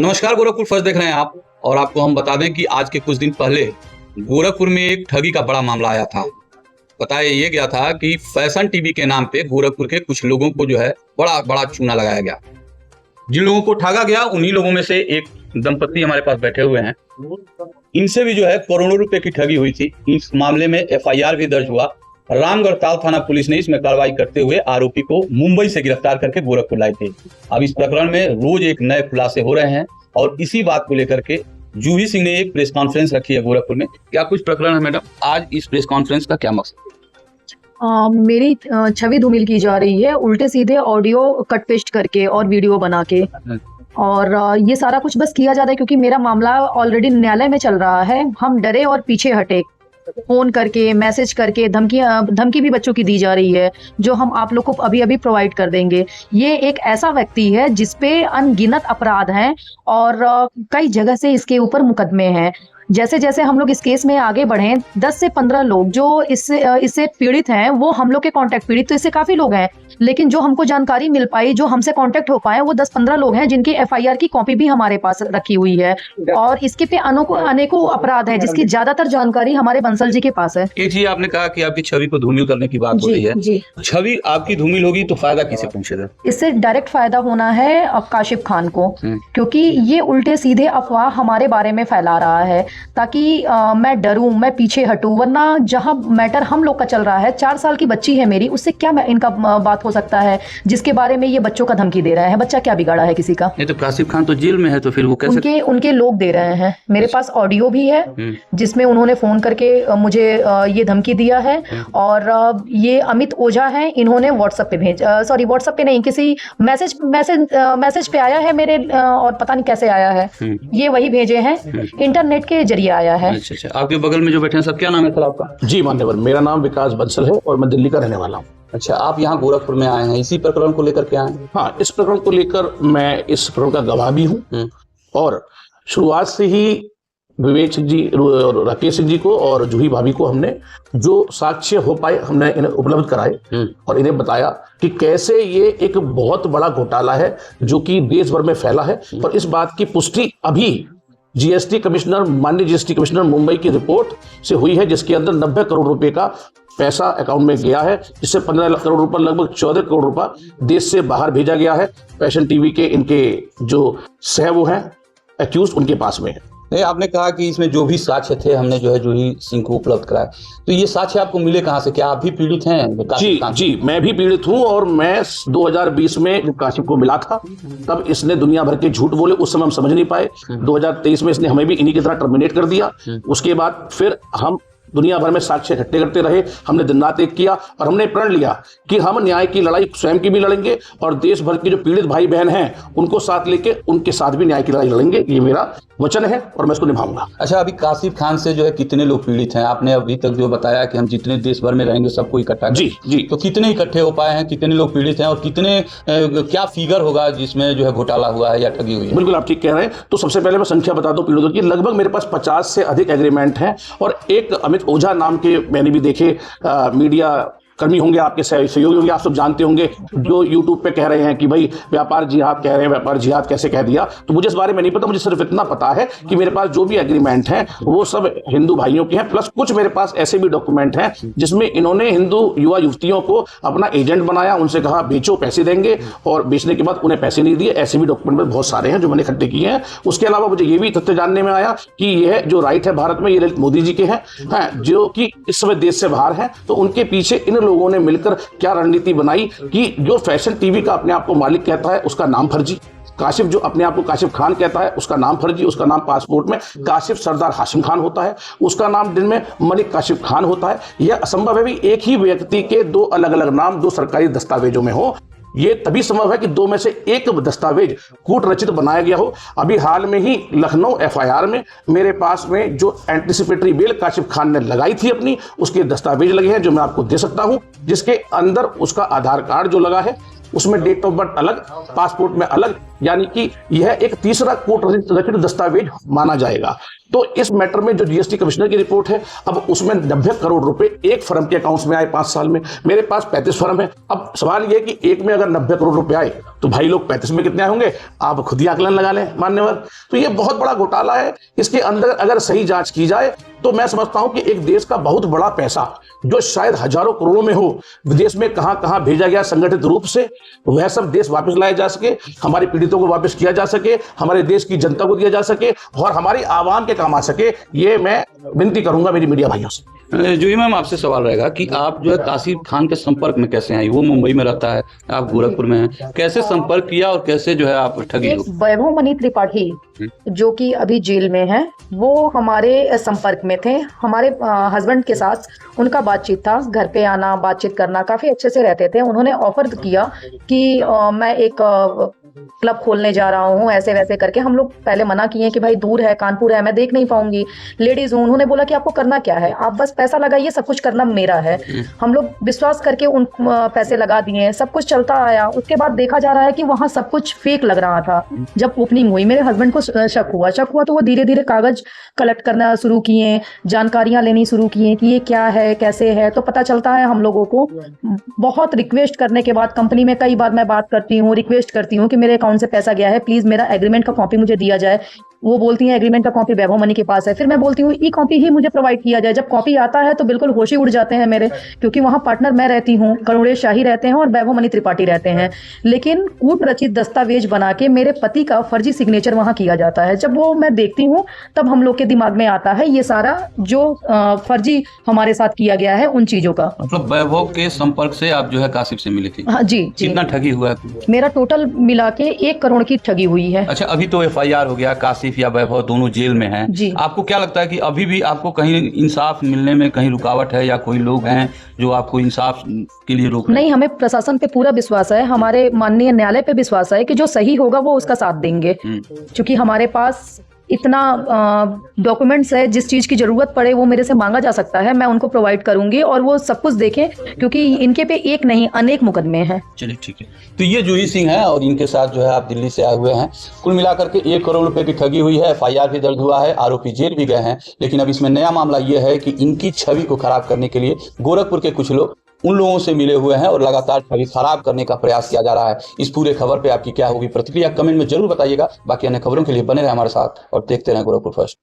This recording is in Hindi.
नमस्कार, गोरखपुर फर्स्ट देख रहे हैं आप। और आपको हम बता दें कि आज के कुछ दिन पहले गोरखपुर में एक ठगी का बड़ा मामला आया था। बताया ये गया था कि फैशन टीवी के नाम पे गोरखपुर के कुछ लोगों को जो है बड़ा बड़ा चूना लगाया गया। जिन लोगों को ठगा गया उन्हीं लोगों में से एक दंपति हमारे पास बैठे हुए हैं। इनसे भी जो है करोड़ों रुपए की ठगी हुई थी। इस मामले में एफआईआर भी दर्ज हुआ। रामगढ़ ताल थाना पुलिस ने इसमें कार्रवाई करते हुए आरोपी को मुंबई से गिरफ्तार करके गोरखपुर लाई थी। अब इस प्रकरण में रोज एक नए खुलासे हो रहे हैं और इसी बात को लेकर के जूही सिंह ने एक प्रेस कॉन्फ्रेंस रखी है गोरखपुर में। क्या कुछ प्रकरण है मैडम? आज इस प्रेस कॉन्फ्रेंस का क्या मकसद? मेरी छवि धूमिल की जा रही है उल्टे सीधे ऑडियो कट पेस्ट करके और वीडियो बना के। और ये सारा कुछ बस किया जा रहा है क्योंकि मेरा मामला ऑलरेडी न्यायालय में चल रहा है। हम डरे और पीछे हटे। फोन करके, मैसेज करके धमकी भी बच्चों की दी जा रही है, जो हम आप लोग को अभी अभी प्रोवाइड कर देंगे। ये एक ऐसा व्यक्ति है जिसपे अनगिनत अपराध हैं और कई जगह से इसके ऊपर मुकदमे हैं। जैसे जैसे हम लोग इस केस में आगे बढ़े, 10 से 15 लोग जो इससे पीड़ित हैं, वो हम लोग के कांटेक्ट पीड़ित तो इससे काफी लोग हैं, लेकिन जो हमको जानकारी मिल पाई, जो हमसे कांटेक्ट हो पाए, वो 10-15 लोग हैं जिनकी एफआईआर की कॉपी भी हमारे पास रखी हुई है। और इसके पे अनेकों अपराध है जिसकी ज्यादातर जानकारी हमारे बंसल जी के पास है। एक जी आपने कहा कि आपकी छवि को धूमिल करने की बात हो रही है। जी, छवि आपकी धूमिल होगी तो फायदा किसे पहुंचेगा? इससे डायरेक्ट फायदा होना है काशिफ खान को, क्योंकि ये उल्टे सीधे अफवाह हमारे बारे में फैला रहा है ताकि मैं डरूं, मैं पीछे हटूं। वरना जहां मैटर हम लोग का चल रहा है, 4 साल की बच्ची है मेरी, उससे क्या इनका बात हो सकता है जिसके बारे में ये बच्चों का धमकी दे रहे हैं? बच्चा क्या बिगाड़ा है किसी का? नहीं तो काशिफ खान तो जेल में है, तो फिर वो कैसे? उनके लोग दे रहे हैं। मेरे पास ऑडियो भी है जिसमें उन्होंने फोन करके मुझे ये धमकी दिया है। और ये अमित ओझा है, इन्होंने व्हाट्सएप पे व्हाट्सएप पे नहीं, किसी मैसेज पे आया है मेरे, और पता नहीं कैसे आया है। ये वही भेजे हैं, इंटरनेट के जरिए आया है। अच्छा, आपके बगल में जो बैठे हैं सब, क्या नाम है सर आपका? जी मान्यवर, मेरा नाम विकास बंसल है और मैं दिल्ली का रहने वाला हूँ। अच्छा, आप यहाँ गोरखपुर में आए हैं, इसी प्रकरण को लेकर के आए हैं? हाँ, इस प्रकरण को लेकर मैं इस प्रकरण का गवाह भी हूँ। और शुरुआत से ही विवेक सिंह जी, राकेश सिंह जी को और जूही भाभी को हमने जो साक्ष्य हो पाए हमने इन्हें उपलब्ध कराए और इन्हें बताया कि कैसे ये एक बहुत बड़ा घोटाला है जो कि देश भर में फैला है। और इस बात की पुष्टि अभी जीएसटी कमिश्नर, माननीय जीएसटी कमिश्नर मुंबई की रिपोर्ट से हुई है, जिसके अंदर 90 करोड़ रुपए का पैसा अकाउंट में गया है, जिससे 15 करोड़ रुपए, लगभग 14 करोड़ रुपए देश से बाहर भेजा गया है। फैशन टीवी के इनके जो सह वो हैं एक्यूज, उनके पास में है। नहीं, आपने कहा कि इसमें जो भी साक्ष्य थे हमने जो है जूही सिंह को उपलब्ध कराया, तो ये साक्ष्य आपको मिले कहाँ से? क्या आप भी पीड़ित हैं? जी, मैं भी पीड़ित हूँ। और मैं 2020 में जब काशिफ को मिला था, तब इसने दुनिया भर के झूठ बोले, उस समय हम समझ नहीं पाए। 2023 में इसने हमें भी इन्हीं की तरह टर्मिनेट कर दिया। उसके बाद फिर हम दुनिया भर में साक्ष्य इकट्ठे करते रहे। हमने दिन रात एक किया और हमने प्रण लिया कि हम न्याय की लड़ाई स्वयं की भी लड़ेंगे और देश भर के जो पीड़ित भाई बहन हैं उनको साथ लेके उनके साथ भी न्याय की लड़ाई लड़ेंगे। ये मेरा वचन है और मैं इसको निभाऊंगा। अच्छा, अभी काशिफ खान से जो है कितने लोग पीड़ित हैं? आपने अभी तक जो बताया कि हम जितने देश भर में रहेंगे सबको इकट्ठा। जी, तो कितने इकट्ठे हो पाए हैं, कितने लोग पीड़ित हैं और कितने क्या फिगर होगा जिसमें जो है घोटाला हुआ है या ठगी हुई है? बिल्कुल, आप ठीक कह रहे हैं। तो सबसे पहले मैं संख्या बता दूं पीड़ितों की। लगभग मेरे पास 50 से अधिक एग्रीमेंट हैं। और एक अमित ओझा नाम के मैंने भी देखे, मीडिया कर्मी होंगे, आपके सहयोगी होंगे, आप सब जानते होंगे, जो यूट्यूब पे कह रहे हैं कि भाई व्यापार जिहाद कह रहे हैं। व्यापार जिहाद कैसे कह दिया? तो मुझे इस बारे में नहीं पता। मुझे सिर्फ इतना पता है कि मेरे पास जो भी एग्रीमेंट हैं वो सब हिंदू भाइयों के हैं। प्लस कुछ मेरे पास ऐसे भी डॉक्यूमेंट हैं जिसमें इन्होंने हिंदू युवा युवतियों को अपना एजेंट बनाया, उनसे कहा बेचो, पैसे देंगे, और बेचने के बाद उन्हें पैसे नहीं दिए। ऐसे भी डॉक्यूमेंट बहुत सारे हैं जो मैंने इकट्ठे किए हैं। उसके अलावा मुझे ये भी तथ्य जानने में आया कि यह जो राइट है भारत में, ये ललित मोदी जी के हैं, जो कि इस समय देश से बाहर हैं। तो उनके पीछे इन लोगों ने मिलकर क्या रणनीति बनाई कि जो फैशन टीवी का अपने आप को मालिक कहता है उसका नाम फर्जी, काशिफ जो अपने आप को काशिफ खान कहता है उसका नाम फर्जी, उसका नाम पासपोर्ट में काशिफ सरदार हाशिम खान होता है, उसका नाम दिन में मलिक काशिफ खान होता है। यह असंभव है भी एक ही व्यक्ति के दो अलग अलग नाम दो सरकारी दस्तावेजों में हो। ये तभी संभव है कि दो में से एक दस्तावेज कूट रचित बनाया गया हो। अभी हाल में ही लखनऊ एफआईआर में मेरे पास में जो एंटीसिपेटरी बेल काशिफ खान ने लगाई थी अपनी, उसके दस्तावेज लगे हैं जो मैं आपको दे सकता हूं, जिसके अंदर उसका आधार कार्ड जो लगा है उसमें डेट ऑफ बर्थ अलग, पासपोर्ट में अलग, यानी कि यह एक तीसरा कोर्ट रचित दस्तावेज माना जाएगा। तो इस मैटर में जो जीएसटी कमिश्नर की रिपोर्ट है, अब उसमें 90 करोड़ रुपए एक फर्म के अकाउंट्स में आए 5 साल में। मेरे पास 35 फर्म है। अब सवाल यह कि एक में अगर 90 करोड़ रुपए आए तो भाई लोग 35 में कितने आए होंगे, आप खुद ही आकलन लगा लें मान्यवर। तो ये बहुत बड़ा घोटाला है। इसके अंदर अगर सही जांच की जाए तो मैं समझता हूं कि एक देश का बहुत बड़ा पैसा जो शायद हजारों करोड़ों में हो, विदेश में कहां कहां भेजा गया संगठित रूप से, वह सब देश वापस लाया जा सके, हमारे पीड़ितों को वापस किया जा सके, हमारे देश की जनता को दिया जा सके और हमारी आवाम के काम आ सके। ये मैं विनती करूंगा मेरी मीडिया भाइयों से। जूही मैम, आपसे सवाल रहेगा कि आप जो है कासिफ खान के संपर्क में कैसे आई? वो मुंबई में रहता है, आप गोरखपुर में हैं, कैसे संपर्क किया और कैसे जो है आप ठगी एक हो? वैभव मनी त्रिपाठी जो कि अभी जेल में है, वो हमारे संपर्क में थे। हमारे हस्बैंड के साथ उनका बातचीत था, घर पे आना, बातचीत करना, काफी अच्छे से रहते थे। उन्होंने ऑफर किया कि मैं एक क्लब खोलने जा रहा हूँ, ऐसे वैसे करके। हम लोग पहले मना किए कि भाई दूर है, कानपुर है, मैं देख नहीं पाऊंगी, लेडीज हूँ। उन्होंने बोला कि आपको करना क्या है, आप बस पैसा लगाइए, सब कुछ करना मेरा है। हम लोग विश्वास करके उन पैसे लगा दिए, सब कुछ चलता आया। उसके बाद देखा जा रहा है कि वहाँ सब कुछ फेक लग रहा था। जब ओपनिंग हुई, मेरे हस्बैंड को शक हुआ तो वो धीरे धीरे कागज कलेक्ट करना शुरू किए, जानकारियां लेनी शुरू किए कि ये क्या है, कैसे है। तो पता चलता है हम लोगों को। बहुत रिक्वेस्ट करने के बाद कंपनी में कई बार मैं बात करती हूँ, रिक्वेस्ट करती हूँ कि मेरे अकाउंट से पैसा गया है, प्लीज मेरा एग्रीमेंट का कॉपी मुझे दिया जाए। वो बोलती हैं एग्रीमेंट का कॉपी वैभव मनी के पास है। फिर मैं बोलती हूँ ई कॉपी ही मुझे प्रोवाइड किया जाए। जब कॉपी आता है तो बिल्कुल होश ही उड़ जाते हैं मेरे, क्योंकि वहाँ पार्टनर मैं रहती हूँ, करुणेश शाही रहते हैं और वैभव मनी त्रिपाठी रहते हैं। लेकिन कूट रचित दस्तावेज बना के मेरे पति का फर्जी सिग्नेचर वहाँ किया जाता है। जब वो मैं देखती हूँ तब हम लोग के दिमाग में आता है ये सारा जो फर्जी हमारे साथ किया गया है उन चीजों का। मतलब वैभव के संपर्क से आप जो है कासिफ से मिली थी? हाँ जी, कितना ठगी हुआ है? मेरा टोटल मिला के 1 करोड़ की ठगी हुई है। अच्छा, अभी तो FIR हो गया, कासिफ या वैभव दोनों जेल में हैं। जी। आपको क्या लगता है कि अभी भी आपको कहीं इंसाफ मिलने में कहीं रुकावट है, या कोई लोग हैं जो आपको इंसाफ के लिए रोक रहे हैं? नहीं, हमें प्रशासन पे पूरा विश्वास है, हमारे माननीय न्यायालय पे विश्वास है कि जो सही होगा वो उसका साथ देंगे। क्योंकि हमारे पास इतना डॉक्यूमेंट्स है, जिस चीज की जरूरत पड़े वो मेरे से मांगा जा सकता है, मैं उनको प्रोवाइड करूंगी और वो सब कुछ देखें, क्योंकि इनके पे एक नहीं अनेक मुकदमे हैं। चलिए ठीक है। तो ये जूही सिंह है और इनके साथ जो है आप दिल्ली से आए हुए हैं। कुल मिलाकर के 1 करोड़ रुपए की ठगी हुई है, FIR भी दर्ज हुआ है, आरोपी जेल भी गए हैं। लेकिन अब इसमें नया मामला ये है कि इनकी छवि को खराब करने के लिए गोरखपुर के कुछ लोग उन लोगों से मिले हुए हैं और लगातार छवि खराब करने का प्रयास किया जा रहा है। इस पूरे खबर पे आपकी क्या होगी प्रतिक्रिया, कमेंट में जरूर बताइएगा। बाकी अन्य खबरों के लिए बने रहे हमारे साथ और देखते रहें गोरखपुर फर्स्ट।